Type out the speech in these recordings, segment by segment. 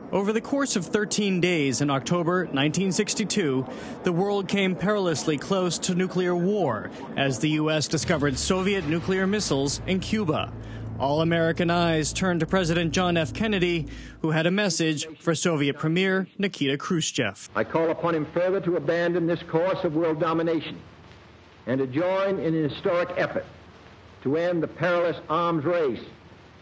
Over the course of 13 days in October 1962, the world came perilously close to nuclear war as the U.S. discovered Soviet nuclear missiles in Cuba. All American eyes turned to President John F. Kennedy, who had a message for Soviet Premier Nikita Khrushchev. I call upon him further to abandon this course of world domination and to join in an historic effort to end the perilous arms race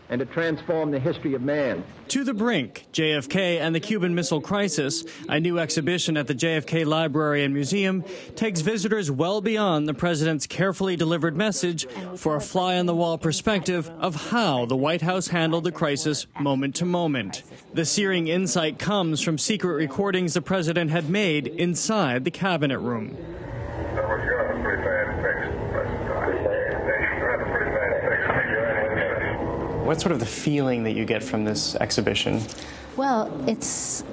and to transform the history of man. To the Brink, JFK and the Cuban Missile Crisis, a new exhibition at the JFK Library and Museum, takes visitors well beyond the president's carefully delivered message for a fly-on-the-wall perspective of how the White House handled the crisis moment to moment. The searing insight comes from secret recordings the president had made inside the cabinet room. What's sort of the feeling that you get from this exhibition? Well, it's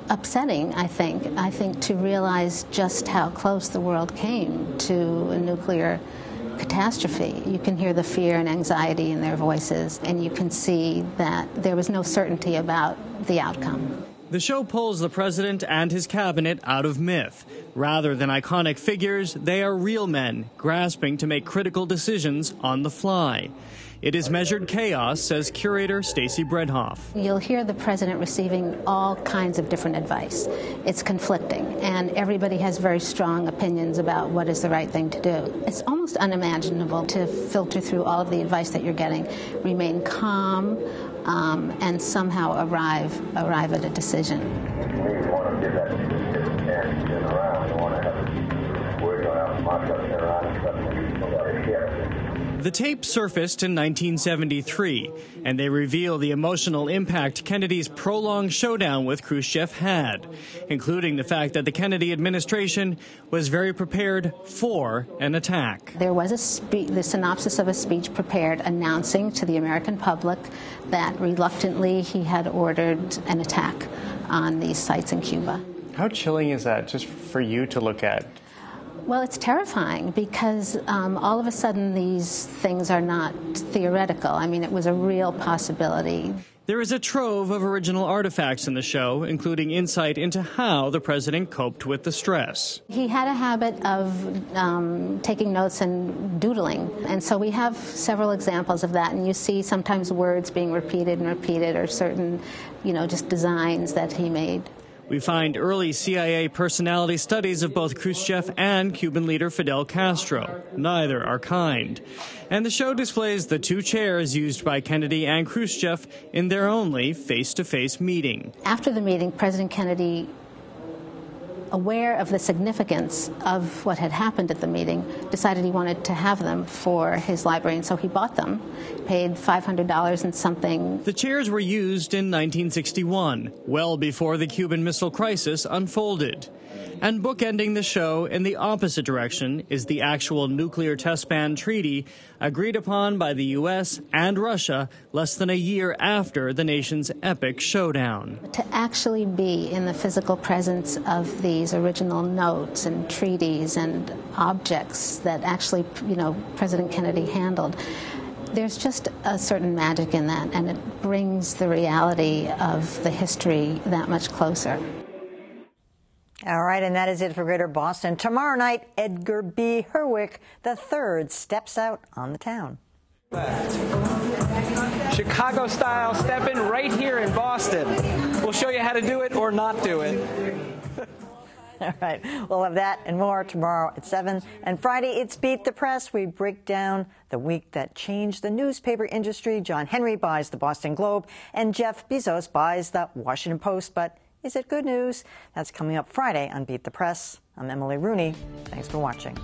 upsetting, I think. I think to realize just how close the world came to a nuclear catastrophe. You can hear the fear and anxiety in their voices, and you can see that there was no certainty about the outcome. The show pulls the president and his cabinet out of myth. Rather than iconic figures, they are real men grasping to make critical decisions on the fly. It is measured chaos, says curator Stacy Bredhoff. You'll hear the president receiving all kinds of different advice. It's conflicting, and everybody has very strong opinions about what is the right thing to do. It's almost unimaginable to filter through all of the advice that you're getting, remain calm, and somehow arrive at a decision. We want to give that chance to turn around. We want to have we're going out and march up and around and suddenly people got a hit. The tape surfaced in 1973, and they reveal the emotional impact Kennedy's prolonged showdown with Khrushchev had, including the fact that the Kennedy administration was very prepared for an attack. There was the synopsis of a speech prepared announcing to the American public that reluctantly he had ordered an attack on these sites in Cuba. How chilling is that just for you to look at? Well, it's terrifying because all of a sudden these things are not theoretical. I mean, it was a real possibility. There is a trove of original artifacts in the show, including insight into how the president coped with the stress. He had a habit of taking notes and doodling, and so we have several examples of that, and you see sometimes words being repeated and repeated, or certain, just designs that he made. We find early CIA personality studies of both Khrushchev and Cuban leader Fidel Castro. Neither are kind. And the show displays the two chairs used by Kennedy and Khrushchev in their only face-to-face meeting. After the meeting, President Kennedy, aware of the significance of what had happened at the meeting, decided he wanted to have them for his library, and so he bought them, paid $500 and something. The chairs were used in 1961, well before the Cuban Missile Crisis unfolded. And bookending the show in the opposite direction is the actual nuclear test ban treaty agreed upon by the U.S. and Russia less than a year after the nation's epic showdown. To actually be in the physical presence of these original notes and treaties and objects that actually, President Kennedy handled, there's just a certain magic in that, and it brings the reality of the history that much closer. All right, and that is it for Greater Boston. Tomorrow night, Edgar B. Herwick III steps out on the town. Chicago style, step in right here in Boston. We'll show you how to do it or not do it. All right, we'll have that and more tomorrow at 7. And Friday, it's Beat the Press. We break down the week that changed the newspaper industry. John Henry buys the Boston Globe, and Jeff Bezos buys the Washington Post. But is it good news? That's coming up Friday on Beat the Press. I'm Emily Rooney. Thanks for watching.